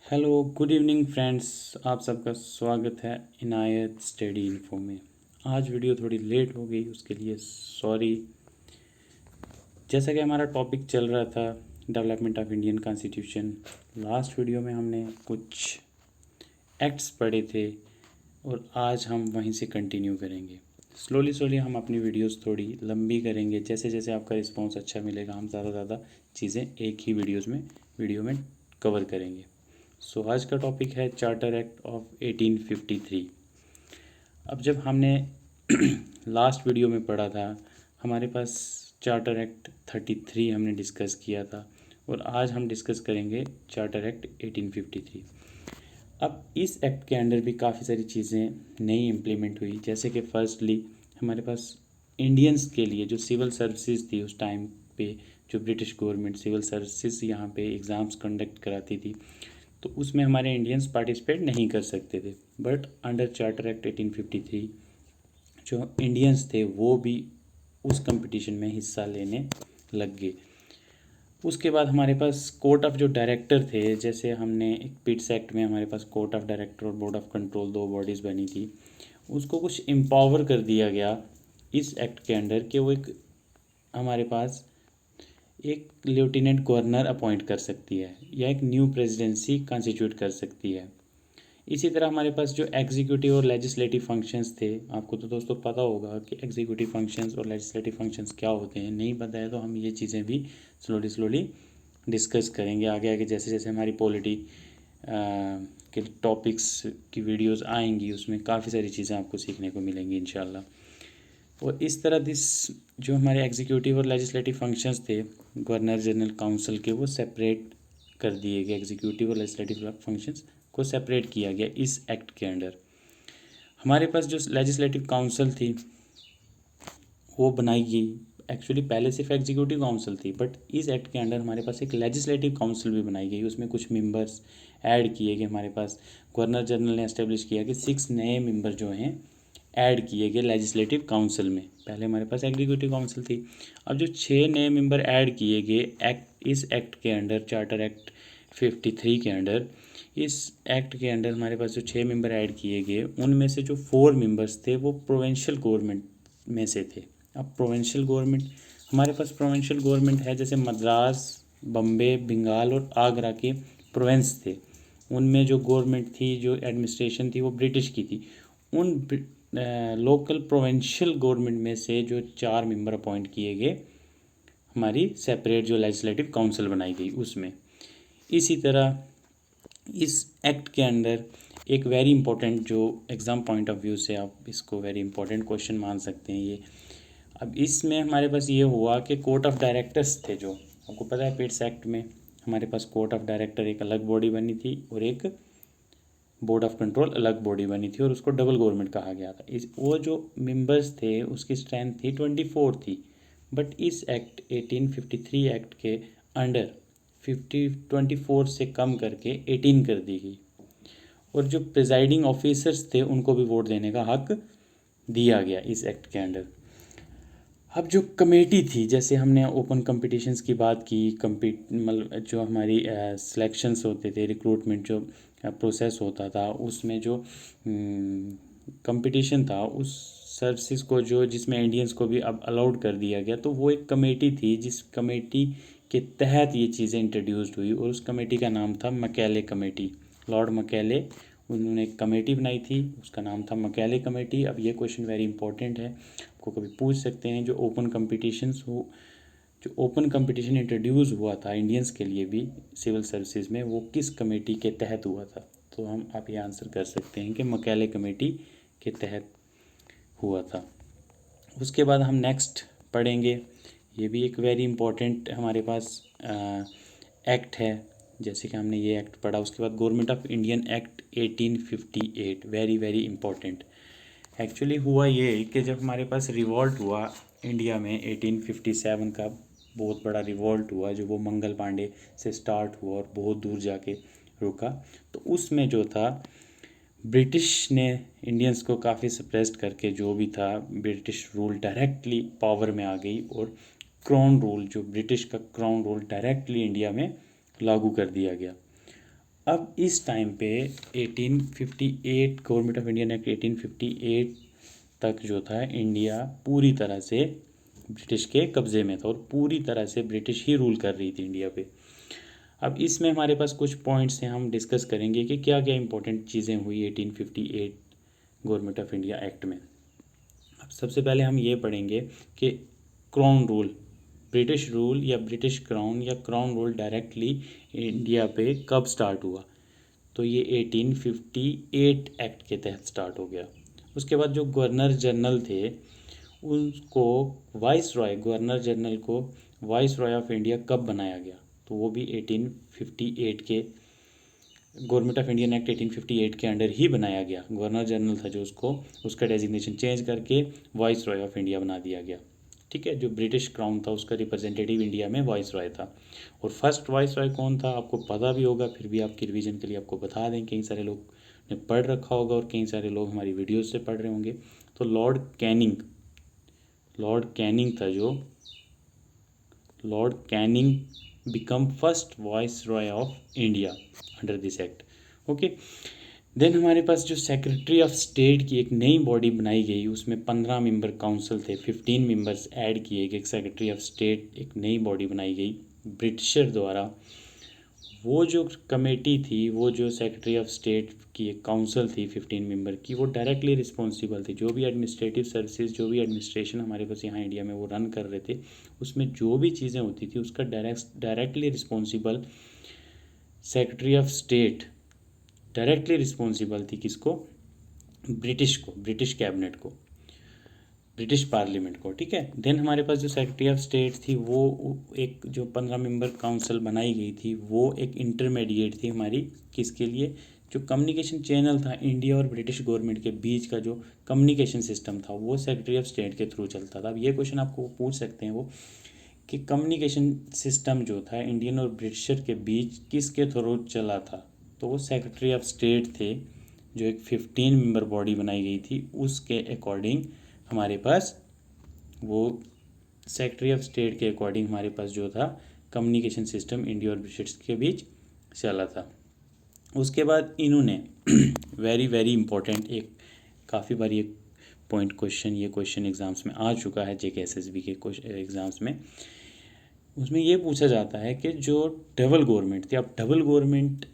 Hello good evening friends. आप सबका स्वागत है इनायत स्टडी इन्फो में। आज वीडियो थोड़ी लेट हो गई, उसके लिए सॉरी। जैसा कि हमारा टॉपिक चल रहा था development of Indian constitution, last video में हमने कुछ एक्ट्स पढ़े थे और आज हम वहीं से कंटिन्यू करेंगे। स्लोली स्लोली हम अपनी वीडियोस थोड़ी लंबी करेंगे। जैसे जैसे आपका रिस्पांस अच्छा मिलेगा हम ज़्यादा चीज़ें एक ही वीडियो में कवर करेंगे। सो आज का टॉपिक है चार्टर एक्ट ऑफ 1853। अब जब हमने लास्ट वीडियो में पढ़ा था, हमारे पास चार्टर एक्ट 33 हमने डिस्कस किया था और आज हम डिस्कस करेंगे चार्टर एक्ट 1853। अब इस एक्ट के अंडर भी काफ़ी सारी चीज़ें नई इम्प्लीमेंट हुई, जैसे कि फर्स्टली हमारे पास इंडियंस के लिए जो सिविल सर्विसेज थी उस टाइम पे, जो ब्रिटिश गवर्नमेंट सिविल सर्विसेज यहाँ पे एग्ज़ाम्स कंडक्ट कराती थी, तो उसमें हमारे इंडियंस पार्टिसिपेट नहीं कर सकते थे। बट अंडर चार्टर एक्ट 1853 जो इंडियंस थे वो भी उस कंपटीशन में हिस्सा लेने लग गए। उसके बाद हमारे पास कोर्ट ऑफ जो डायरेक्टर थे, जैसे हमने एक पिट्स एक्ट में हमारे पास कोर्ट ऑफ डायरेक्टर और बोर्ड ऑफ कंट्रोल दो बॉडीज़ बनी थी, उसको कुछ एम्पावर कर दिया गया इस एक्ट के अंडर कि वो एक हमारे पास एक लेफ्टिनेंट गवर्नर अपॉइंट कर सकती है या एक न्यू प्रेसिडेंसी कॉन्स्टिट्यूट कर सकती है। इसी तरह हमारे पास जो एग्जीक्यूटिव और लेजिस्लेटिव फंक्शंस थे, आपको तो दोस्तों पता होगा कि एग्जीक्यूटिव फंक्शंस और लेजिस्लेटिव फंक्शंस क्या होते हैं। नहीं पता है तो हम ये चीज़ें भी स्लोली स्लोली डिस्कस करेंगे आगे आगे, जैसे जैसे हमारी पॉलिटी के टॉपिक्स की वीडियोस आएंगी उसमें काफ़ी सारी चीज़ें आपको सीखने को मिलेंगी इंशाल्लाह। और इस तरह जो हमारे एग्जीक्यूटिव और लेजिस्लेटिव फंक्शंस थे गवर्नर जनरल काउंसिल के, वो सेपरेट कर दिए गए। एग्जीक्यूटिव और लेजिस्लेटिव फंक्शंस को सेपरेट किया गया इस एक्ट के अंडर। हमारे पास जो लेजिस्लेटिव काउंसिल थी वो बनाई गई। एक्चुअली पहले सिर्फ एग्जीक्यूटिव काउंसिल थी, बट इस एक्ट के अंडर हमारे पास एक लेजिस्लेटिव काउंसिल भी बनाई गई। उसमें कुछ मेंबर्स ऐड किए गए। हमारे पास गवर्नर जनरल ने एस्टेब्लिश किया कि 6 नए मेंबर जो हैं ऐड किए गए लेजिस्लेटिव काउंसिल में। पहले हमारे पास एग्जीक्यूटिव काउंसिल थी, अब जो 6 नए मेंबर ऐड किए गए इस एक्ट के अंडर, चार्टर एक्ट 53 के अंडर, इस एक्ट के अंडर हमारे पास जो 6 मेंबर ऐड किए गए उनमें से जो 4 मेंबर्स थे वो प्रोविंशियल गवर्नमेंट में से थे। अब प्रोविंशियल गवर्नमेंट, हमारे पास प्रोविंशियल गवर्नमेंट है जैसे मद्रास, बम्बे, बंगाल और आगरा के प्रोविंस थे। उनमें जो गवर्नमेंट थी, जो एडमिनिस्ट्रेशन थी वो ब्रिटिश की थी। उन लोकल प्रोविंशियल गवर्नमेंट में से जो 4 मेंबर अपॉइंट किए गए हमारी सेपरेट जो लेजिस्लेटिव काउंसिल बनाई गई उसमें। इसी तरह इस एक्ट के अंदर एक वेरी इंपॉर्टेंट, जो एग्ज़ाम पॉइंट ऑफ व्यू से आप इसको वेरी इंपॉर्टेंट क्वेश्चन मान सकते हैं ये। अब इसमें हमारे पास ये हुआ कि कोर्ट ऑफ डायरेक्टर्स थे, जो आपको पता है पिट्स एक्ट में हमारे पास कोर्ट ऑफ डायरेक्टर एक अलग बॉडी बनी थी और एक बोर्ड ऑफ कंट्रोल अलग बॉडी बनी थी और उसको डबल गवर्नमेंट कहा गया था। इस वो जो मेंबर्स थे उसकी स्ट्रेंथ थी 24 थी, बट इस एक्ट 1853 एक्ट के अंडर 24 से कम करके 18 कर दी गई और जो प्रिजाइडिंग ऑफिसर्स थे उनको भी वोट देने का हक दिया गया इस एक्ट के अंडर। अब जो कमेटी थी, जैसे हमने ओपन कंपटीशंस की बात की, मतलब जो हमारी सिलेक्शंस होते थे, रिक्रूटमेंट जो प्रोसेस होता था, उसमें जो कंपटीशन था उस सर्विसेज को जो जिसमें इंडियंस को भी अब अलाउड कर दिया गया, तो वो एक कमेटी थी जिस कमेटी के तहत ये चीज़ें इंट्रोड्यूस्ड हुई और उस कमेटी का नाम था मकैले कमेटी। लॉर्ड मकैले, उन्होंने एक कमेटी बनाई थी, उसका नाम था मकैले कमेटी। अब ये क्वेश्चन वेरी इंपॉर्टेंट है, को कभी पूछ सकते हैं। जो ओपन कंपटीशन इंट्रोड्यूस हुआ था इंडियंस के लिए भी सिविल सर्विसेज में, वो किस कमेटी के तहत हुआ था, तो आप ये आंसर कर सकते हैं कि मकैले कमेटी के तहत हुआ था। उसके बाद हम नेक्स्ट पढ़ेंगे, ये भी एक वेरी इंपॉर्टेंट हमारे पास एक्ट है। जैसे कि हमने ये एक्ट पढ़ा, उसके बाद government of Indian act 1858, very very important. Actually हुआ ये कि जब हमारे पास रिवॉल्ट हुआ इंडिया में 1857 का, बहुत बड़ा रिवॉल्ट हुआ जो वो मंगल पांडे से स्टार्ट हुआ और बहुत दूर जाके रुका, तो उसमें जो था ब्रिटिश ने इंडियंस को काफ़ी सप्रेस्ड करके, जो भी था ब्रिटिश रूल डायरेक्टली पावर में आ गई और क्राउन रूल, जो ब्रिटिश का क्राउन रूल डायरेक्टली इंडिया में लागू कर दिया गया। अब इस टाइम पे 1858 गवर्नमेंट ऑफ इंडियन एक्ट 1858 तक जो था इंडिया पूरी तरह से ब्रिटिश के कब्ज़े में था और पूरी तरह से ब्रिटिश ही रूल कर रही थी इंडिया पे। अब इसमें हमारे पास कुछ पॉइंट्स हैं, हम डिस्कस करेंगे कि क्या क्या इंपॉर्टेंट चीज़ें हुई 1858 गवर्नमेंट ऑफ इंडिया एक्ट में। अब सबसे पहले हम ये पढ़ेंगे कि क्राउन रूल, ब्रिटिश रूल या ब्रिटिश क्राउन या क्राउन रूल डायरेक्टली इंडिया पे कब स्टार्ट हुआ। तो ये 1858 एक्ट के तहत स्टार्ट हो गया। उसके बाद जो गवर्नर जनरल थे उनको वाइस रॉय, गवर्नर जनरल को वाइस रॉय ऑफ इंडिया कब बनाया गया, तो वो भी 1858 के गवर्नमेंट ऑफ इंडियन एक्ट 1858 के अंडर ही बनाया गया। गवर्नर जनरल था जो उसको उसका डेजिग्नेशन चेंज करके वाइस रॉय ऑफ इंडिया बना दिया गया। ठीक है, जो ब्रिटिश क्राउन था उसका रिप्रेजेंटेटिव इंडिया में वाइस रॉय था। और फर्स्ट वाइस रॉय कौन था आपको पता भी होगा, फिर भी आपकी रिवीजन के लिए आपको बता दें, कई सारे लोग ने पढ़ रखा होगा और कई सारे लोग हमारी वीडियोज़ से पढ़ रहे होंगे। तो लॉर्ड कैनिंग था जो lord Canning become first viceroy of India under this act. Okay, then हमारे पास जो सेक्रेटरी ऑफ स्टेट की एक नई बॉडी बनाई गई, उसमें 15 मेंबर काउंसिल थे, 15 मेंबर्स ऐड किए गए। सेक्रेटरी ऑफ स्टेट एक नई बॉडी बनाई गई ब्रिटिशर द्वारा। वो जो कमेटी थी, वो जो सेक्रेटरी ऑफ स्टेट की एक काउंसिल थी 15 मेंबर की, वो डायरेक्टली रिस्पॉन्सिबल थी। जो भी एडमिनिस्ट्रेटिव सर्विसेज, जो भी एडमिनिस्ट्रेशन हमारे पास यहाँ इंडिया में वो रन कर रहे थे, उसमें जो भी चीज़ें होती थी उसका directly responsible secretary of state directly responsible थी। किसको? ब्रिटिश को, ब्रिटिश कैबिनेट को, ब्रिटिश पार्लियामेंट को। ठीक है, देन हमारे पास जो सेक्रेटरी ऑफ स्टेट थी वो एक जो 15 मेंबर काउंसिल बनाई गई थी, वो एक इंटरमीडिएट थी हमारी, किसके लिए? जो कम्युनिकेशन चैनल था इंडिया और ब्रिटिश गवर्नमेंट के बीच का, जो कम्युनिकेशन सिस्टम था, वो सेक्रेटरी ऑफ स्टेट के थ्रू चलता था। अब ये क्वेश्चन आपको पूछ सकते हैं वो कि कम्युनिकेशन सिस्टम जो था इंडियन और ब्रिटिशर के बीच किसके थ्रू चला था, तो वो सेक्रेटरी ऑफ स्टेट थे। जो एक 15 मेंबर बॉडी बनाई गई थी उसके अकॉर्डिंग हमारे पास, वो सेक्रेटरी ऑफ स्टेट के अकॉर्डिंग हमारे पास जो था कम्युनिकेशन सिस्टम इंडिया और ब्रिटिश के बीच चला था। उसके बाद इन्होंने वेरी वेरी इंपॉर्टेंट, एक काफ़ी बार ये पॉइंट क्वेश्चन, ये क्वेश्चन एग्ज़ाम्स में आ चुका है, जेके एसएसबी के एग्ज़ाम्स में। उसमें ये पूछा जाता है कि जो डबल गवर्नमेंट थी, अब डबल गवर्नमेंट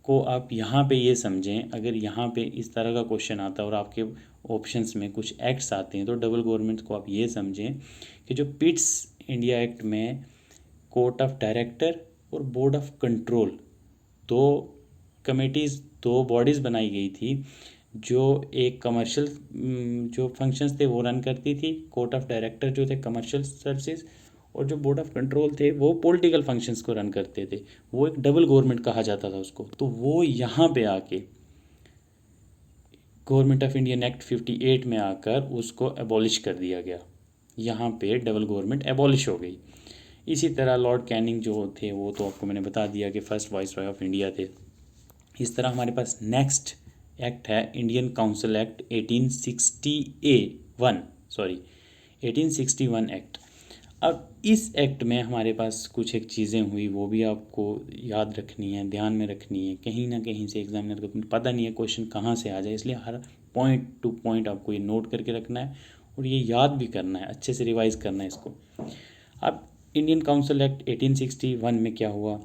को आप यहाँ पे ये समझें, अगर यहाँ पे इस तरह का क्वेश्चन आता है और आपके ऑप्शंस में कुछ एक्ट्स आते हैं, तो डबल गवर्नमेंट को आप ये समझें कि जो पिट्स इंडिया एक्ट में कोर्ट ऑफ डायरेक्टर और बोर्ड ऑफ कंट्रोल, दो कमेटीज़, दो बॉडीज़ बनाई गई थी। जो एक कमर्शियल जो फंक्शंस थे वो रन करती थी, कोर्ट ऑफ डायरेक्टर जो थे कमर्शियल सर्विसेज, और जो बोर्ड ऑफ कंट्रोल थे वो पॉलिटिकल फंक्शंस को रन करते थे। वो एक डबल गवर्नमेंट कहा जाता था उसको। तो वो यहाँ पे आके गवर्नमेंट ऑफ इंडियन एक्ट 58 में आकर उसको एबॉलिश कर दिया गया। यहाँ पे डबल गवर्नमेंट एबॉलिश हो गई। इसी तरह लॉर्ड कैनिंग जो थे, वो तो आपको मैंने बता दिया कि first viceroy of India थे। इस तरह हमारे पास नेक्स्ट एक्ट है इंडियन काउंसिल एक्ट 1861 एक्ट। अब इस एक्ट में हमारे पास कुछ एक चीज़ें हुई, वो भी आपको याद रखनी है, ध्यान में रखनी है। कहीं ना कहीं से एग्जामिनर को पता नहीं है क्वेश्चन कहाँ से आ जाए, इसलिए हर पॉइंट टू पॉइंट आपको ये नोट करके रखना है और ये याद भी करना है, अच्छे से रिवाइज करना है इसको। अब इंडियन काउंसिल एक्ट 1861 में क्या हुआ?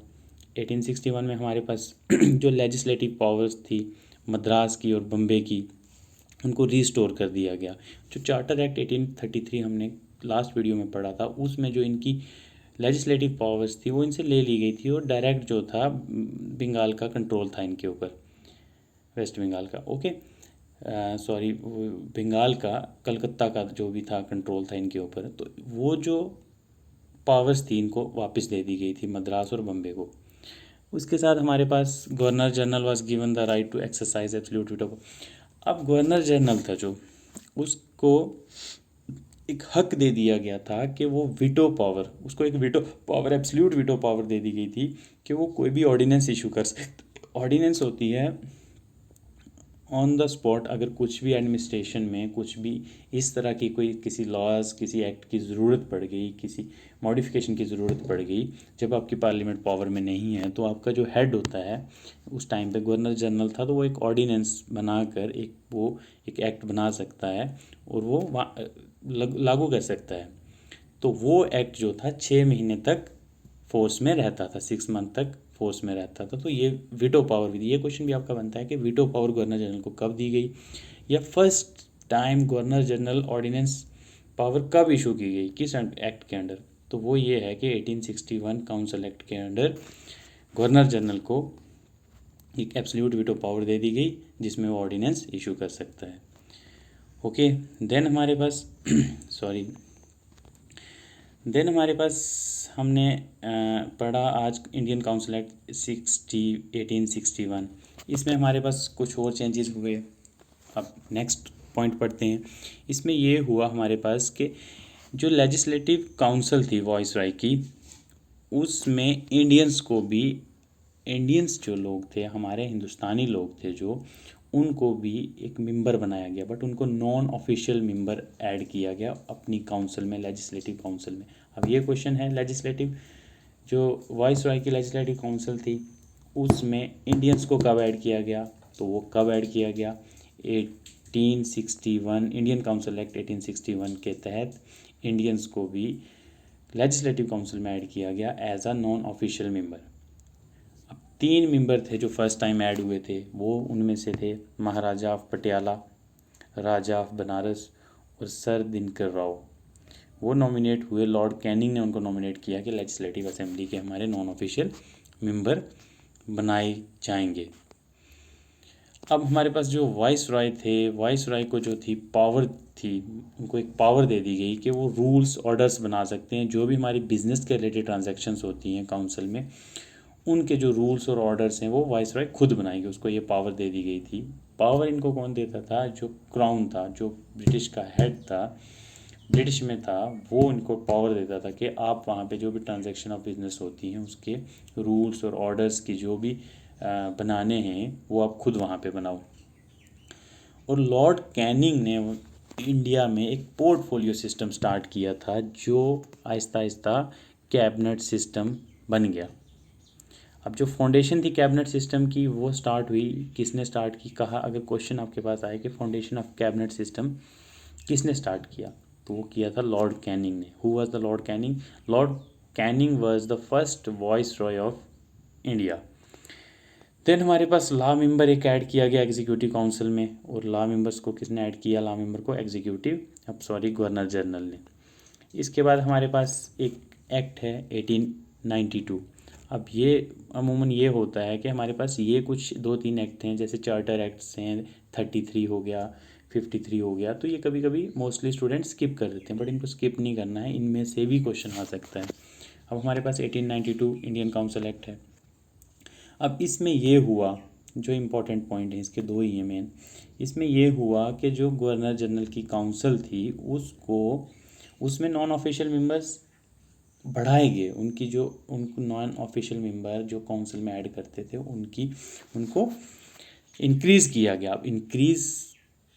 1861 में हमारे पास जो लेजिस्लेटिव पावर्स थी मद्रास की और बम्बे की, उनको रीस्टोर कर दिया गया। जो चार्टर एक्ट 1833 हमने लास्ट वीडियो में पढ़ा था, उसमें जो इनकी लेजिस्लेटिव पावर्स थी वो इनसे ले ली गई थी और डायरेक्ट जो था बंगाल का कंट्रोल था इनके ऊपर, वेस्ट बंगाल का। ओके, सॉरी, बंगाल का, कलकत्ता का जो भी था कंट्रोल था इनके ऊपर। तो वो जो पावर्स थी इनको वापस दे दी गई थी, मद्रास और बम्बे को। उसके साथ हमारे पास governor general was given the right to exercise absolute veto. अब गवर्नर जनरल था जो, उसको एक हक दे दिया गया था कि वो वीटो पावर, उसको एक veto power, absolute veto power दे दी गई थी कि वो कोई भी ऑर्डिनेंस इशू कर सकते। ऑर्डिनेंस होती है, ऑन द स्पॉट अगर कुछ भी एडमिनिस्ट्रेशन में कुछ भी इस तरह की कोई किसी लॉज किसी एक्ट की ज़रूरत पड़ गई, किसी मॉडिफिकेशन की ज़रूरत पड़ गई, जब आपकी पार्लियामेंट पावर में नहीं है, तो आपका जो हेड होता है, उस टाइम पे गवर्नर जनरल था, तो वो एक ऑर्डिनेंस बनाकर एक एक्ट बना सकता है और वो लागू कर सकता है। तो वो एक्ट जो था 6 महीने तक फोर्स में रहता था, 6 मंथ तक फोर्स में रहता था। तो ये वीटो पावर भी, ये क्वेश्चन भी आपका बनता है कि वीटो पावर गवर्नर जनरल को कब दी गई, या first time governor general ordinance power कब इशू की गई, किस एक्ट के अंडर। तो वो ये है कि 1861 काउंसिल एक्ट के अंडर गवर्नर जनरल को एक एब्सोल्यूट वीटो पावर दे दी गई, जिसमें वो ऑर्डिनेंस इशू कर सकता है। ओके, देन हमारे पास सॉरी देन हमारे पास हमने पढ़ा आज इंडियन काउंसिल एक्ट 1861। इसमें हमारे पास कुछ और चेंजेस हुए। अब नेक्स्ट पॉइंट पढ़ते हैं। इसमें ये हुआ हमारे पास कि जो लेजिस्लेटिव काउंसिल थी वॉइसरॉय की, उसमें इंडियंस जो लोग थे, हमारे हिंदुस्तानी लोग थे जो, उनको भी एक मेंबर बनाया गया, बट उनको नॉन ऑफिशियल मेंबर ऐड किया गया अपनी काउंसिल में, लेजिस्लेटिव काउंसिल में। अब ये क्वेश्चन है, लेजिस्लेटिव जो वॉइसरॉय की लेजिस्लेटिव काउंसिल थी, उसमें इंडियंस को कब ऐड किया गया, तो वो कब ऐड किया गया, 1861 इंडियन काउंसिल एक्ट 1861 के तहत इंडियंस को भी लेजिस्लेटिव काउंसिल में ऐड किया गया as a non official member. अब 3 मेंबर थे जो फर्स्ट टाइम ऐड हुए थे, वो उनमें से थे महाराजा ऑफ पटियाला, राजा ऑफ बनारस और सर दिनकर राव। वो नॉमिनेट हुए, लॉर्ड कैनिंग ने उनको नॉमिनेट किया कि लेजिस्लेटिव असेंबली के हमारे नॉन ऑफिशियल मेंबर बनाए जाएंगे। अब हमारे पास जो वाइसरॉय थे, वाइसरॉय को जो थी पावर थी, उनको एक पावर दे दी गई कि वो रूल्स ऑर्डर्स बना सकते हैं, जो भी हमारी बिजनेस के रिलेटेड ट्रांजैक्शंस होती हैं काउंसिल में, उनके जो रूल्स और ऑर्डर्स हैं वो वाइसरॉय खुद बनाएंगे, उसको ये पावर दे दी गई थी। पावर इनको कौन देता था, जो क्राउन था, जो ब्रिटिश का हेड था, ब्रिटिश में था, वो इनको पावर देता था कि आप वहाँ पे जो भी ट्रांजैक्शन ऑफ बिजनेस होती हैं उसके रूल्स और ऑर्डर्स की जो भी बनाने हैं वो आप खुद वहाँ पे बनाओ। और लॉर्ड कैनिंग ने इंडिया में एक पोर्टफोलियो सिस्टम स्टार्ट किया था, जो आहिस्ता आहिस्ता कैबिनेट सिस्टम बन गया। अब जो फाउंडेशन थी कैबिनेट सिस्टम की, वो स्टार्ट हुई, किसने स्टार्ट की, कहा अगर क्वेश्चन आपके पास आए कि फाउंडेशन ऑफ कैबिनेट सिस्टम किसने स्टार्ट किया, तो वो किया था लॉर्ड कैनिंग ने। Who was the lord Canning? Lord Canning was the first viceroy of India. Then हमारे पास लॉ मेंबर एक ऐड किया गया एग्जीक्यूटिव काउंसिल में, और लॉ मेंबर्स को किसने ऐड किया, लॉ मेंबर को गवर्नर जनरल ने। इसके बाद हमारे पास एक एक्ट है 1892। अब ये अमूमन ये होता है कि हमारे पास ये कुछ 2-3 एक्ट हैं, जैसे चार्टर एक्ट्स हैं, 33 हो गया, 53 हो गया, तो ये कभी कभी मोस्टली स्टूडेंट स्किप कर देते हैं, बट इनको स्किप नहीं करना है, इनमें से भी क्वेश्चन आ सकता है। अब हमारे पास 1892 इंडियन काउंसिल एक्ट है। अब इसमें ये हुआ, जो इम्पोर्टेंट पॉइंट है इसके 2 ही हैं मेन। इसमें ये हुआ कि जो गवर्नर जनरल की काउंसिल थी, उसमें नॉन ऑफिशियल मेंबर्स बढ़ाए गए। उनको नॉन ऑफिशियल मेंबर जो काउंसिल में ऐड करते थे, उनको इंक्रीज़ किया गया। अब इंक्रीज़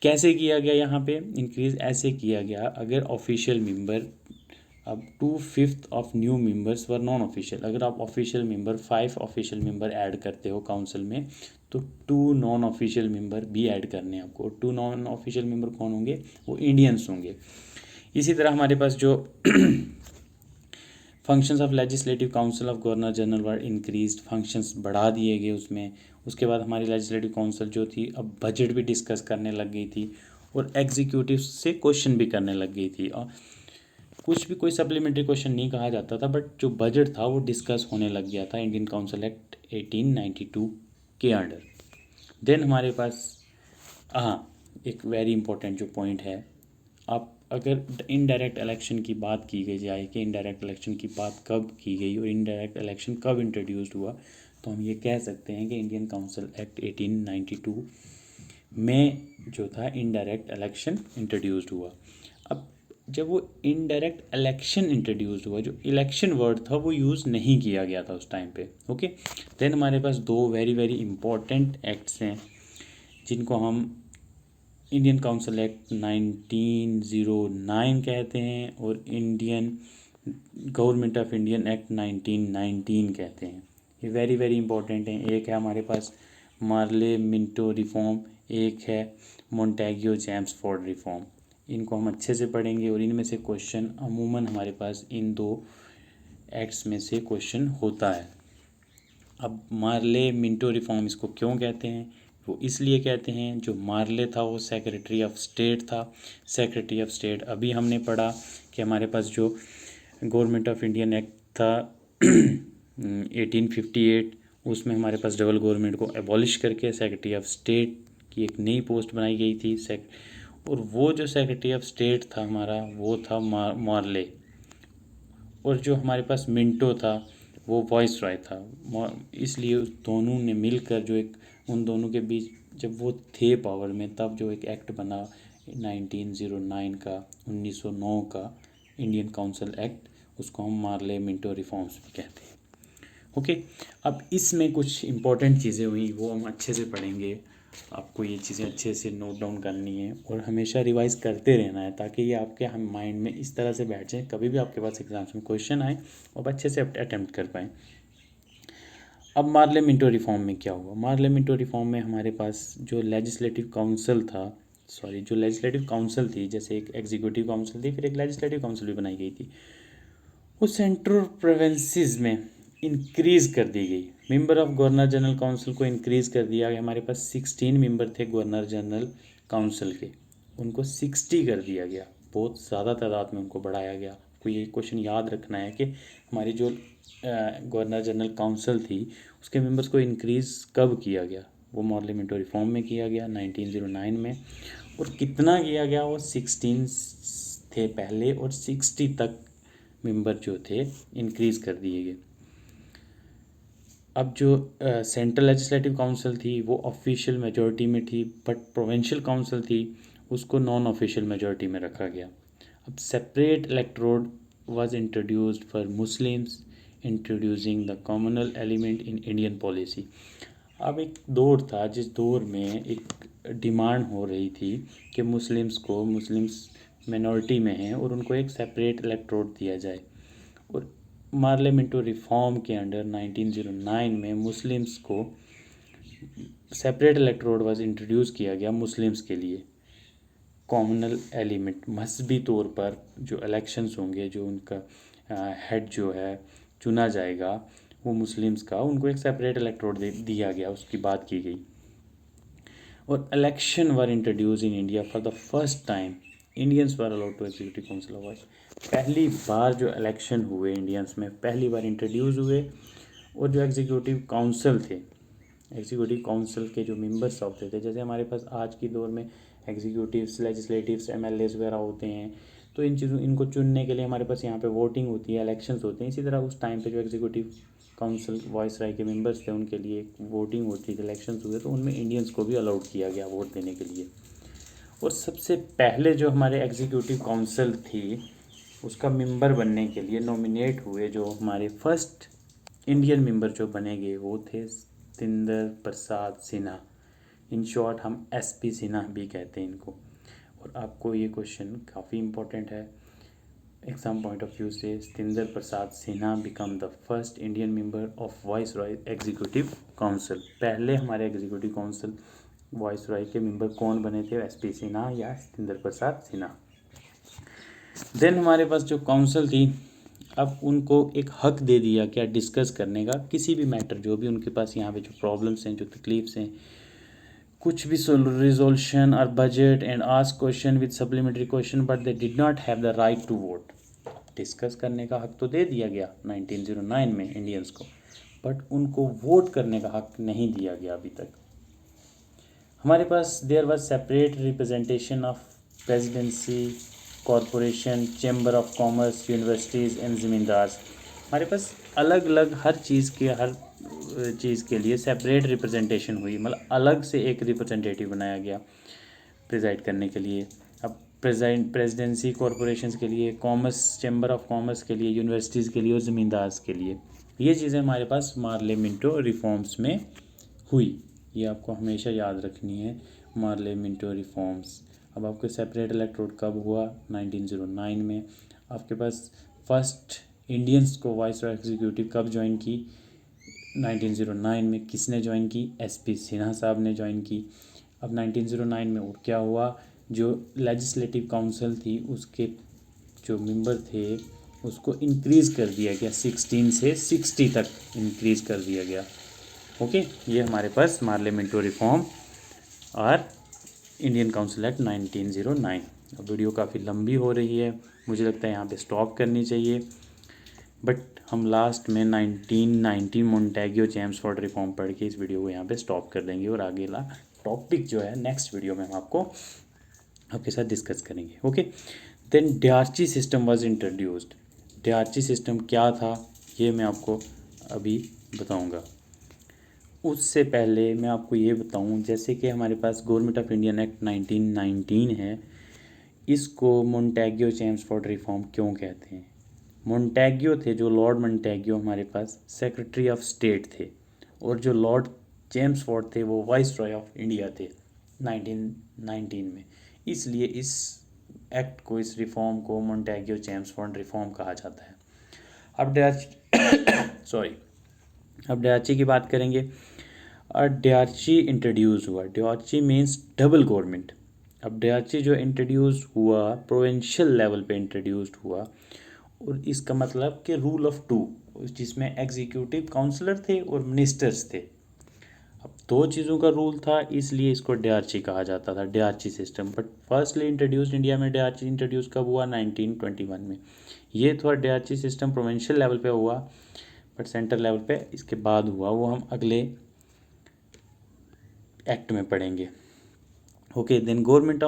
कैसे किया गया, यहाँ पे इंक्रीज़ ऐसे किया गया, अगर ऑफिशियल मेंबर, अब 2/5 of new members were non official. अगर आप official member 5 official member add करते हो काउंसिल में, तो 2 नॉन ऑफिशियल मेंबर भी ऐड करने हैं आपको। 2 नॉन ऑफिशियल मेंबर कौन होंगे, वो इंडियंस होंगे। इसी तरह हमारे पास जो functions of legislative council of governor general were increased, functions बढ़ा दिए गए उसमें। उसके बाद हमारी लेजिस्लेटिव काउंसिल जो थी, अब बजट भी डिस्कस करने लग गई थी, और एग्जीक्यूटिव से क्वेश्चन भी करने लग गई थी। और कुछ भी कोई सप्लीमेंट्री क्वेश्चन नहीं कहा जाता था, बट जो बजट था वो डिस्कस होने लग गया था इंडियन काउंसिल एक्ट 1892 के अंडर। देन हमारे पास एक वेरी इंपॉर्टेंट जो पॉइंट है, आप अगर इनडायरेक्ट इलेक्शन की बात की गई जाए कि इनडायरेक्ट इलेक्शन की बात कब की गई और इनडायरेक्ट इलेक्शन कब इंट्रोड्यूस्ड हुआ, तो हम ये कह सकते हैं कि इंडियन काउंसिल एक्ट 1892 में जो था इनडायरेक्ट इलेक्शन इंट्रोड्यूस्ड हुआ। अब जब वो इनडायरेक्ट इलेक्शन इंट्रोड्यूस्ड हुआ, जो इलेक्शन वर्ड था वो यूज़ नहीं किया गया था उस टाइम पे। ओके, देन हमारे पास 2 वेरी वेरी इंपॉर्टेंट एक्ट्स हैं जिनको हम इंडियन काउंसिल एक्ट 1909 कहते हैं और Indian government of Indian act 1919 कहते हैं। ये वेरी वेरी इंपॉर्टेंट हैं। एक है हमारे पास मार्ले मिंटो रिफॉर्म, एक है मोंटेग्यो चैम्सफोर्ड रिफॉर्म। इनको हम अच्छे से पढ़ेंगे और इनमें से क्वेश्चन अमूमन हमारे पास इन दो एक्ट्स में से क्वेश्चन होता है। अब मार्ले मिंटो रिफॉर्म इसको क्यों कहते हैं? वो इसलिए कहते हैं, जो मार्ले था वो सेक्रेटरी ऑफ स्टेट था। सेक्रेटरी ऑफ स्टेट अभी हमने पढ़ा कि हमारे पास जो गवर्नमेंट ऑफ इंडियन एक्ट था 1858, उसमें हमारे पास डबल गवर्नमेंट को एबॉलिश करके सेक्रेटरी ऑफ स्टेट की एक नई पोस्ट बनाई गई थी। और वो जो सेक्रेटरी ऑफ स्टेट था हमारा, वो था मार्ले, और जो हमारे पास मिंटो था वो वॉइस रॉय था। इसलिए उस दोनों ने मिलकर जो एक, उन दोनों के बीच जब वो थे पावर में, तब जो एक एक्ट बना 1909 का, 1909 का इंडियन काउंसिल एक्ट, उसको हम मार्ले मिंटो रिफॉर्म्स भी कहते हैं। ओके, अब इसमें कुछ इंपॉर्टेंट चीज़ें हुई, वो हम अच्छे से पढ़ेंगे। आपको ये चीज़ें अच्छे से नोट डाउन करनी है और हमेशा रिवाइज करते रहना है, ताकि ये आपके हम माइंड में इस तरह से बैठ जाए, कभी भी आपके पास एग्जाम्स में क्वेश्चन आए और अच्छे से अटेम्प्ट कर पाएँ। अब मार्ले मिंटो रिफॉर्म में क्या हुआ? मार्ले मिंटो रिफॉर्म में हमारे पास जो लेजिस्लेटिव काउंसिल थी, जैसे एक एग्जीक्यूटिव काउंसिल थी, फिर एक लेजिस्लेटिव काउंसिल भी बनाई गई थी, वो सेंट्रल प्रोविंसेस में इंक्रीज़ कर दी गई। Member of governor general council को इंक्रीज़ कर दिया गया। हमारे पास 16 मेंबर थे गवर्नर जनरल काउंसिल के, उनको 60 कर दिया गया। बहुत ज़्यादा तादाद में उनको बढ़ाया गया। आपको ये क्वेश्चन याद रखना है कि हमारी जो गवर्नर जनरल काउंसिल थी, उसके मेंबर्स को इंक्रीज़ कब किया गया? वो मार्ले मिंटो रिफॉर्म में किया गया 1909 में। और कितना किया गया? वो 16 थे पहले और 60 तक मेंबर जो थे इंक्रीज़ कर दिए गए। अब जो सेंट्रल लेजिस्लेटिव काउंसिल थी वो ऑफिशियल मेजॉरिटी में थी, बट प्रोविंशियल काउंसिल थी उसको नॉन ऑफिशियल मेजॉरिटी में रखा गया। अब separate electorate was introduced for Muslims, introducing the communal element in Indian policy. अब एक दौर था जिस दौर में एक डिमांड हो रही थी कि मुस्लिम्स मिनॉरिटी में हैं और उनको एक सेपरेट इलेक्टोरेट दिया जाए। और मार्ले मिंटो रिफॉर्म के अंडर 1909 में मुस्लिम्स को सेपरेट इलेक्टोरेट वाज इंट्रोड्यूस किया गया मुस्लिम्स के लिए। कॉमनल एलिमेंट, मजहबी तौर पर जो इलेक्शंस होंगे, जो उनका हेड जो है चुना जाएगा वो मुस्लिम्स का, उनको एक सेपरेट इलेक्टोरेट दिया गया, उसकी बात की गई। और election were introduced in India for the first time. Indians were allowed to executive council of vice. पहली बार जो इलेक्शन हुए इंडियंस में, पहली बार इंट्रोड्यूस हुए। और जो एग्जीक्यूटिव काउंसिल थे, एग्जीक्यूटिव काउंसिल के जो मेंबर्स होते थे, जैसे हमारे पास आज की दौर में एग्जीक्यूटिव्स, लेजिस्लेटिव्स, एमएलएस वगैरह होते हैं, तो इनको चुनने के लिए हमारे पास यहाँ पे वोटिंग होती है, इलेक्शंस होते हैं। इसी तरह उस टाइम पे जो एग्जीक्यूटिव काउंसिल वॉइस राय के मेंबर्स थे, उनके लिए वोटिंग होती थी, इलेक्शंस हुए, तो उनमें इंडियंस को भी अलाउड किया गया वोट देने के लिए। और सबसे पहले जो हमारे एग्जीक्यूटिव काउंसिल थी, उसका मेंबर बनने के लिए नॉमिनेट हुए जो हमारे फर्स्ट इंडियन मेंबर जो बनेंगे वो थे सतिंदर प्रसाद सिन्हा। इन शॉर्ट हम एसपी सिन्हा भी कहते हैं इनको। और आपको ये क्वेश्चन काफ़ी इंपॉर्टेंट है एग्जाम पॉइंट ऑफ व्यू से। Satinder Prasad Sinha became the first Indian member of viceroy executive council. पहले हमारे एग्जीक्यूटिव काउंसिल वॉइस रॉय के मेंबर कौन बने थे? एसपी सिन्हा या सतिंदर प्रसाद सिन्हा। देन हमारे पास जो काउंसिल थी, अब उनको एक हक दे दिया क्या डिस्कस करने का, किसी भी मैटर, जो भी उनके पास यहाँ पे जो प्रॉब्लम्स हैं, जो तकलीफ्स हैं, कुछ भी रिजोल्यूशन और budget and ask question with supplementary question, but they did not have the right to vote. Discuss करने का हक तो दे दिया गया 1909 में इंडियंस को, बट उनको वोट करने का हक नहीं दिया गया अभी तक। हमारे पास there was separate representation of presidency, corporation, chamber of commerce, universities and zamindars. हमारे पास अलग अलग हर चीज़ के लिए सेपरेट रिप्रेजेंटेशन हुई, मतलब अलग से एक रिप्रेजेंटेटिव बनाया गया प्रिजाइड करने के लिए। अब प्रेसिडेंसी कॉरपोरेशंस के लिए, कॉमर्स, चैम्बर ऑफ कॉमर्स के लिए, यूनिवर्सिटीज़ के लिए और ज़मींदार्स के लिए, ये चीज़ें हमारे पास मार्ले मिंटो रिफॉर्म्स में हुई। ये आपको हमेशा याद रखनी है, मार्ले मिंटो रिफॉर्म्स। अब आपके सेपरेट इलेक्ट्रोड कब हुआ? 1909 में। आपके पास फर्स्ट इंडियंस को वाइस एग्जीक्यूटिव कब ज्वाइन की? 1909 में। किसने ज्वाइन की? SP सिन्हा साहब ने ज्वाइन की। अब 1909 में और क्या हुआ, जो लेजिस्लेटिव काउंसिल थी उसके जो मेंबर थे उसको इंक्रीज़ कर दिया गया, 16 से 60 तक इंक्रीज़ कर दिया गया। ओके, ये हमारे पास मार्ले मिंटो रिफॉर्म और इंडियन काउंसिल एक्ट 1909। अब वीडियो काफ़ी लंबी हो रही है, मुझे लगता है यहाँ पे स्टॉप करनी चाहिए, बट हम लास्ट में 1990 मोंटेग्यो चेम्सफोर्ड रिफॉर्म पढ़ के इस वीडियो को यहाँ पे स्टॉप कर देंगे और अगला टॉपिक जो है नेक्स्ट वीडियो में हम आपके साथ डिस्कस करेंगे। Okay, then dyarchy system was introduced. Dyarchy system क्या था ये मैं आपको अभी बताऊंगा। उससे पहले मैं आपको ये बताऊं, जैसे कि हमारे पास गवर्नमेंट ऑफ इंडियन एक्ट 1919 है, इसको मोंटेग्यो चेम्सफोर्ड रिफॉर्म क्यों कहते हैं? मोंटेग्यो थे, जो लॉर्ड मोंटेग्यो हमारे पास सेक्रेटरी ऑफ स्टेट थे, और जो लॉर्ड चेम्सफोर्ड थे वो वाइस रॉय ऑफ इंडिया थे 1919 में। इसलिए इस एक्ट को, इस रिफॉर्म को मोंटेग्यो चेम्सफोर्ड रिफॉर्म कहा जाता है। अब डिआर्ची की बात करेंगे। और डिआर्ची इंट्रोड्यूस हुआ। डिआर्ची मीन्स डबल गवर्नमेंट। अब डिआर्ची जो इंट्रोड्यूस हुआ प्रोविंशियल लेवल पे इंट्रोड्यूस्ड हुआ, और इसका मतलब कि रूल ऑफ टू, जिसमें एग्जीक्यूटिव काउंसलर थे और मिनिस्टर्स थे। अब दो चीज़ों का रूल था, इसलिए इसको डिआर्ची कहा जाता था, dyarchy system. But firstly introduced India में डिआर्ची इंट्रोड्यूस कब हुआ? 1921 में। ये थोड़ा डिआर्ची सिस्टम प्रोविंशियल लेवल पे हुआ, बट सेंट्रल लेवल पे इसके बाद हुआ, वो हम अगले एक्ट में पढ़ेंगे। Okay, then government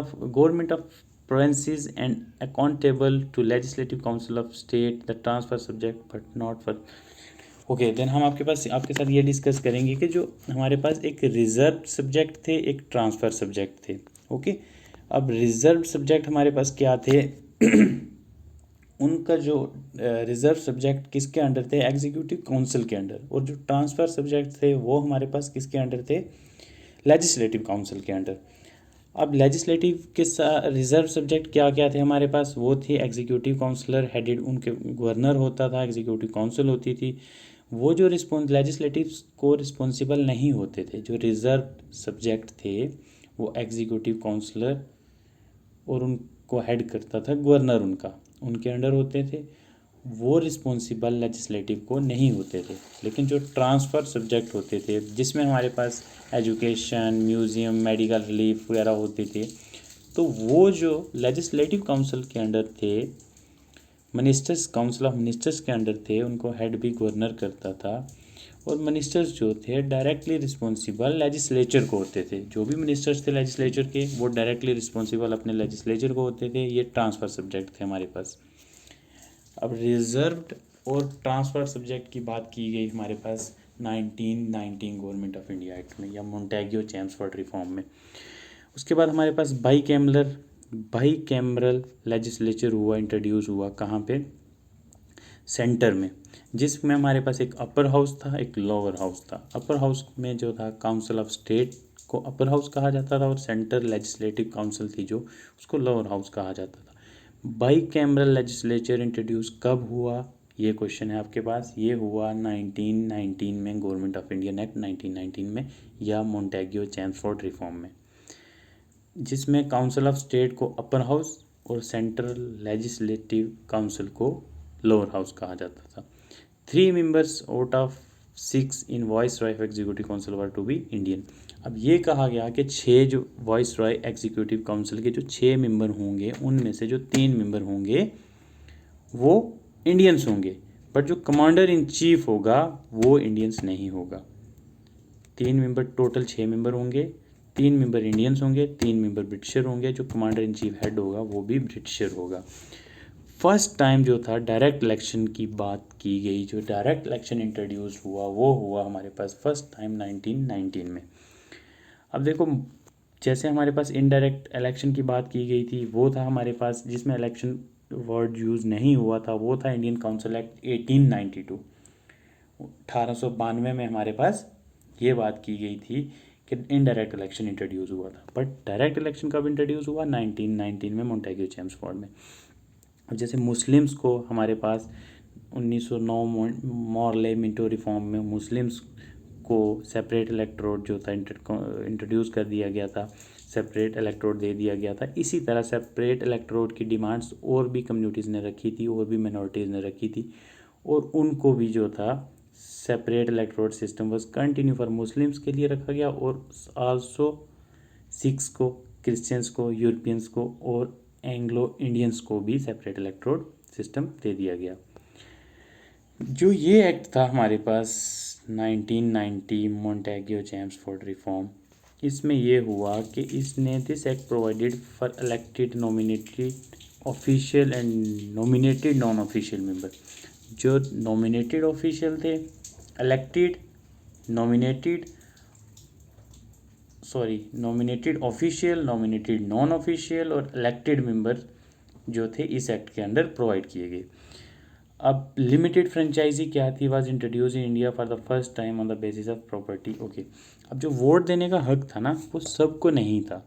of provinces and accountable to legislative council of state, the transfer subject but not for। Okay, then हम आपके साथ ये डिस्कस करेंगे कि जो हमारे पास एक रिजर्व सब्जेक्ट थे, एक ट्रांसफ़र सब्जेक्ट थे। ओके, अब रिजर्व सब्जेक्ट हमारे पास क्या थे? उनका जो रिजर्व सब्जेक्ट किसके अंडर थे? एग्जीक्यूटिव काउंसिल के अंडर। और जो ट्रांसफ़र सब्जेक्ट थे वो हमारे पास किसके अंडर थे? लेजिस्लेटिव काउंसिल के अंडर। अब लेजिस्लेटिव के रिजर्व सब्जेक्ट क्या क्या थे हमारे पास? वो थे एग्जीक्यूटिव काउंसलर हेडेड, उनके गवर्नर होता था, एग्जीक्यूटिव काउंसिल होती थी। वो जो लेजिस्लेटिव को रिस्पॉन्सिबल नहीं होते थे, जो रिजर्व सब्जेक्ट थे, वो एग्जीक्यूटिव काउंसलर और उनको हेड करता था गवर्नर, उनके अंडर होते थे। वो रिस्पॉन्सिबल लेजिस्लेटिव को नहीं होते थे। लेकिन जो ट्रांसफ़र सब्जेक्ट होते थे, जिसमें हमारे पास एजुकेशन, म्यूज़ियम, मेडिकल रिलीफ वगैरह होते थे, तो वो जो लेजिस्लेटिव काउंसिल के अंडर थे, मिनिस्टर्स, काउंसिल ऑफ मिनिस्टर्स के अंडर थे, उनको हेड भी गवर्नर करता था। और मिनिस्टर्स जो थे डायरेक्टली रिस्पॉन्सिबल लेजिस्लेचर को होते थे। जो भी मिनिस्टर्स थे लेजिस्लेचर के, वो डायरेक्टली रिस्पॉन्सिबल अपने लेजिस्लेचर को होते थे। ये ट्रांसफ़र सब्जेक्ट थे हमारे पास। अब रिजर्व्ड और ट्रांसफ़र सब्जेक्ट की बात की गई हमारे पास 1919 गवर्नमेंट ऑफ इंडिया एक्ट में, या मोंटेग्यो चेम्सफोर्ड रिफॉर्म में। उसके बाद हमारे पास बाई कैमरल लेजिस्लेचर हुआ, इंट्रोड्यूस हुआ। कहाँ पे? सेंटर में, जिसमें हमारे पास एक अपर हाउस था, एक लोअर हाउस था। अपर हाउस में जो था काउंसिल ऑफ स्टेट को अपर हाउस कहा जाता था, और सेंटर लेजिस्लेटिव काउंसिल थी जो, उसको लोअर हाउस कहा जाता था। बाई कैमरल लेजिस्लेचर इंट्रोड्यूस कब हुआ? ये क्वेश्चन है आपके पास। ये हुआ 1919 में, गवर्नमेंट ऑफ इंडियन एक्ट 1919 में, या मोंटेग्यो चेम्सफोर्ड रिफॉर्म में, जिसमें काउंसिल ऑफ स्टेट को अपर हाउस और सेंट्रल लेजिस्लेटिव काउंसिल को लोअर हाउस कहा जाता था। 3 members out of 6 in viceroy of executive council were to be Indian. अब ये कहा गया कि 6 जो वॉइस रॉय एग्जीक्यूटिव काउंसिल के जो 6 मेंबर होंगे, उनमें से जो 3 मेंबर होंगे वो इंडियंस होंगे, बट जो कमांडर इन चीफ होगा वो इंडियंस नहीं होगा। 3 मेंबर, टोटल 6 मेंबर होंगे, 3 मेंबर इंडियंस होंगे, 3 मेंबर ब्रिटिशर होंगे। जो कमांडर इन चीफ हेड होगा वो भी ब्रिटिशर होगा। फर्स्ट टाइम जो था डायरेक्ट इलेक्शन की बात की गई, जो डायरेक्ट इलेक्शन इंट्रोड्यूस हुआ वो हुआ हमारे पास फर्स्ट टाइम 1919 में। अब देखो, जैसे हमारे पास इनडायरेक्ट इलेक्शन की बात की गई थी, वो था हमारे पास, जिसमें इलेक्शन वर्ड यूज़ नहीं हुआ था, वो था इंडियन काउंसिल एक्ट 1892। 1892 में हमारे पास ये बात की गई थी कि इनडायरेक्ट इलेक्शन इंट्रोड्यूस हुआ था। बट डायरेक्ट इलेक्शन कब इंट्रोड्यूस हुआ? 1919 में मोंटेग्यू चेम्सफोर्ड में। अब जैसे मुस्लिम्स को हमारे पास 1909 मॉर्ले मिंटो रिफॉर्म में मुस्लिम्स को सेपरेट इलेक्टोरेट जो था इंट्रोड्यूस कर दिया गया था, सेपरेट इलेक्टोरेट दे दिया गया था। इसी तरह सेपरेट इलेक्टोरेट की डिमांड्स और भी कम्युनिटीज़ ने रखी थी, और भी माइनॉरिटीज़ ने रखी थी, और उनको भी जो था separate electorate system was continue for Muslims के लिए रखा गया, और आल्सो सिख्स को, क्रिश्चियंस को, यूरोपियंस को और एंग्लो इंडियंस को भी सेपरेट इलेक्टोरेट सिस्टम दे दिया गया। जो ये एक्ट था हमारे पास 1990 मोंटेग्यू चेम्सफोर्ड रिफॉर्म, इसमें ये हुआ कि इसने this act provided for elected nominated official and nominated non official member. जो नॉमिनेटेड ऑफिशियल थे, elected, nominated official, nominated non official और इलेक्टेड मेंबर जो थे इस एक्ट के अंडर प्रोवाइड किए गए। अब लिमिटेड फ्रेंचाइजी क्या थी? Was introduce in India for the first time on the basis of property. Okay, अब जो वोट देने का हक था ना, वो सबको नहीं था।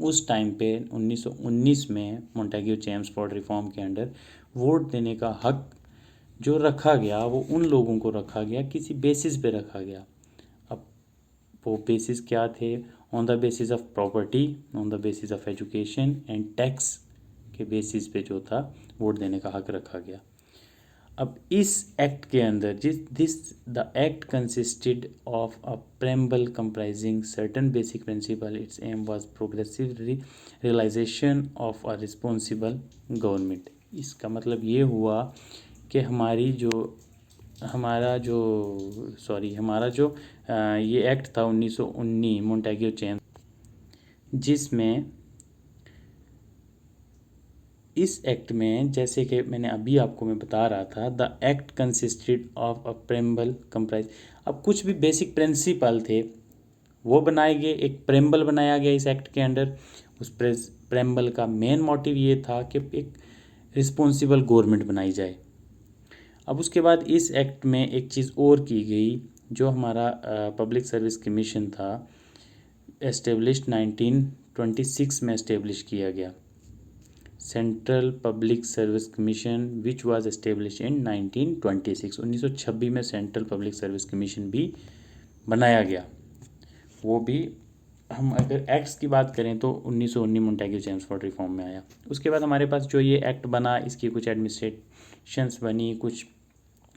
उस टाइम पे 1919 में मोंटेग्यू चेम्सफोर्ड रिफॉर्म के अंडर वोट देने का हक जो रखा गया, वो उन लोगों को रखा गया, किसी बेसिस पे रखा गया। अब वो बेसिस क्या थे? On the basis of property, on the basis of education and tax के बेसिस पे जो था वोट देने का हक रखा गया। अब इस एक्ट के अंदर the act consisted of a preamble comprising certain basic principle. Its aim was progressive realization of a responsible government. इसका मतलब ये हुआ कि हमारा जो ये एक्ट था 1919 मोंटेग्यू चेम्स, जिसमें इस एक्ट में, जैसे कि मैंने अभी आपको मैं बता रहा था, the act consisted of a preamble comprise. अब कुछ भी बेसिक प्रिंसिपल थे वो बनाए गए, एक प्रेम्बल बनाया गया इस एक्ट के अंडर। उस प्रेम्बल का मेन मोटिव ये था कि एक रिस्पॉन्सिबल गवर्नमेंट बनाई जाए। अब उसके बाद इस एक्ट में एक चीज़ और की गई, जो हमारा पब्लिक सर्विस कमीशन था, एस्टेब्लिश्ड 1926 में एस्टेब्लिश किया गया। Central public service commission which was establish in 1926। 1926 में सेंट्रल पब्लिक सर्विस कमीशन भी बनाया गया। वो भी, हम अगर एक्ट्स की बात करें तो 1919 मोंटेग्यू चेम्सफोर्ड रिफॉर्म में आया। उसके बाद हमारे पास जो ये एक्ट बना, इसकी कुछ एडमिनिस्ट्रेशंस बनी, कुछ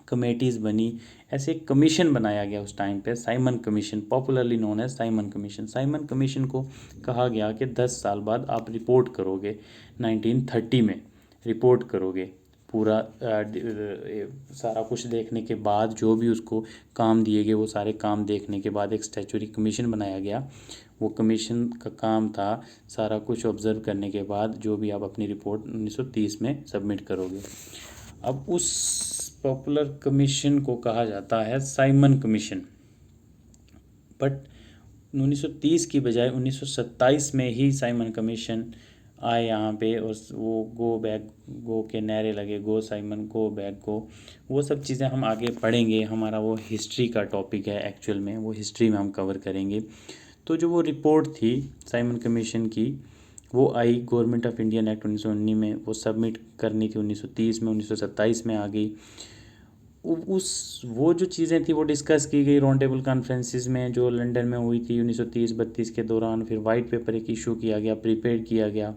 कमेटीज़ बनी, ऐसे एक कमीशन बनाया गया उस टाइम पे, Simon commission, popularly known as Simon commission. Simon commission को कहा गया कि 10 साल बाद आप रिपोर्ट करोगे, 1930 में रिपोर्ट करोगे, पूरा सारा कुछ देखने के बाद, जो भी उसको काम दिए गए वो सारे काम देखने के बाद एक स्टैचुरी कमीशन बनाया गया। वो कमीशन का काम था सारा कुछ ऑब्जर्व करने के बाद जो भी आप अपनी रिपोर्ट 1930 में सबमिट करोगे। अब उस पॉपुलर कमीशन को कहा जाता है साइमन कमीशन। बट 1930 की बजाय 1927 में ही साइमन कमीशन आए यहाँ पे, और वो गो बैक गो के नारे लगे, go Simon go back go. वो सब चीज़ें हम आगे पढ़ेंगे, हमारा वो हिस्ट्री का टॉपिक है एक्चुअल में, वो हिस्ट्री में हम कवर करेंगे। तो जो वो रिपोर्ट थी साइमन कमीशन की, वो आई गवर्नमेंट ऑफ इंडियन एक्ट 1919 में, वो सबमिट करनी थी 1930 में, 1927 में आ गई। वो जो चीज़ें थी वो डिस्कस की गई राउंड टेबल कॉन्फ्रेंसिस में, जो लंदन में हुई थी 1930-32 के दौरान। फिर वाइट पेपर एक इशू किया गया, प्रिपेयर किया गया।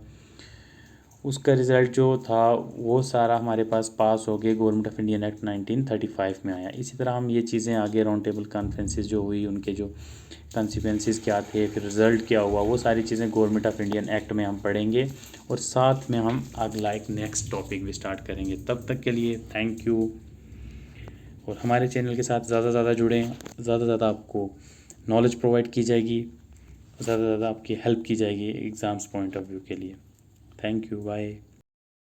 उसका रिज़ल्ट जो था वो सारा हमारे पास हो गया, गवर्नमेंट ऑफ इंडियन एक्ट 1935 में आया। इसी तरह हम ये चीज़ें आगे राउंड टेबल कॉन्फ्रेंसिस जो हुई, उनके जो कॉन्सिक्वेंसेस क्या थे, फिर रिज़ल्ट क्या हुआ, वो सारी चीज़ें गवर्नमेंट ऑफ इंडियन एक्ट में हम पढ़ेंगे, और साथ में हम अगला एक नेक्स्ट टॉपिक भी स्टार्ट करेंगे। तब तक के लिए थैंक यू, और हमारे चैनल के साथ ज़्यादा से ज़्यादा जुड़ें, ज़्यादा से ज़्यादा आपको नॉलेज प्रोवाइड की जाएगी, ज़्यादा से ज़्यादा आपकी हेल्प की जाएगी एग्ज़ाम्स पॉइंट ऑफ व्यू के लिए। Thank you, bye.